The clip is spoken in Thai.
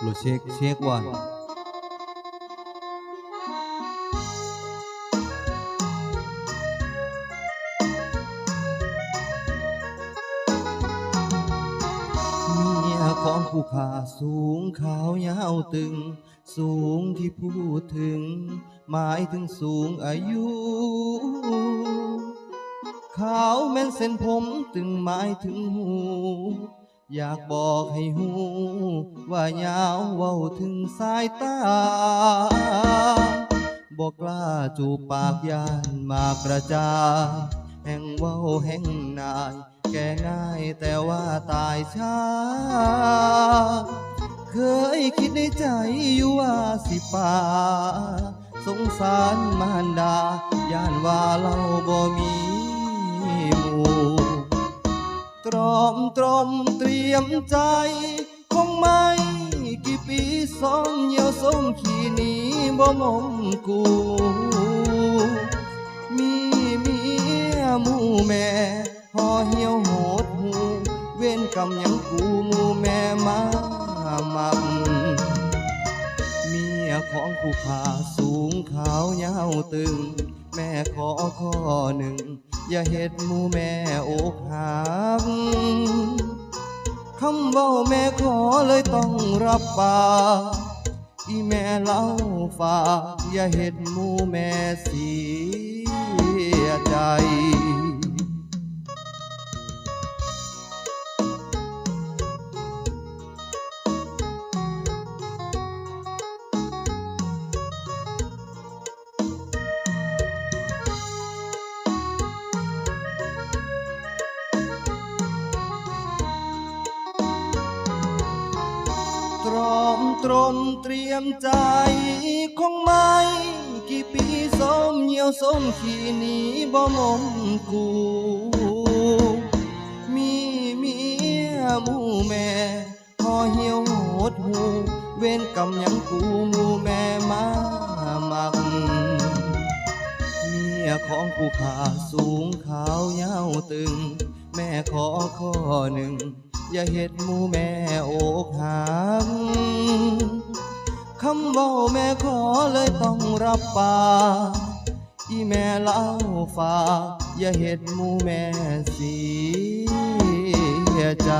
โลเช็คเช็ควันเมียของผู้ขาสูงขาวยาวตึงสูงที่พูดถึงหมายถึงสูงอายุขาวแม่นเส้นผมตึงหมายถึงหูอยากบอกให้หูว่ายาวเว้าถึงสายตาบอกกล้าจูบปากยานมากกระจายแห่งเว้าแห่งนายแก่ง่ายแต่ว่าตายช้าเคยคิดในใจอยู่ว่าสิป่าสงสารมารดาย่านว่าเราบ่มีหมู่ตรอมตรมเตรียมใจคงไม่กี่ปีสองเหี่ยวส้มขี่หนีบ่มมกูมีเมียหมู่แม่ห่อเหี่ยวโหดหูเว้นกรรมยังกูหมู่แม่มามักเมียของผู้ขาสูงขาวยาวตึงแม่ขอข้อหนึ่งอย่าเฮ็ดหมู่แม่อกหักคำเว้าแม่ขอเลยต้องรับปากอีแม่เล่าฝากอย่าเฮ็ดหมู่แม่เสียใจตรอมตรมเตรียมใจคงไม่กี่ปีส้มเหี่ยวส้มขี่หนีบ่มมกูมีเมียหมู่แม่ห่อเหี่ยวโหดหูเว้นกรรมยังกูหมู่แม่มามักเมียของผู้ขาสูงขาวยาวตึงแม่ขอข้อหนึ่งอย่าเฮ็ดหมู่แม่อกหักคำเว้าแม่ขอเลยต้องรับปากอีแม่เล่าฝากอย่าเฮ็ดหมู่แม่เสียใจ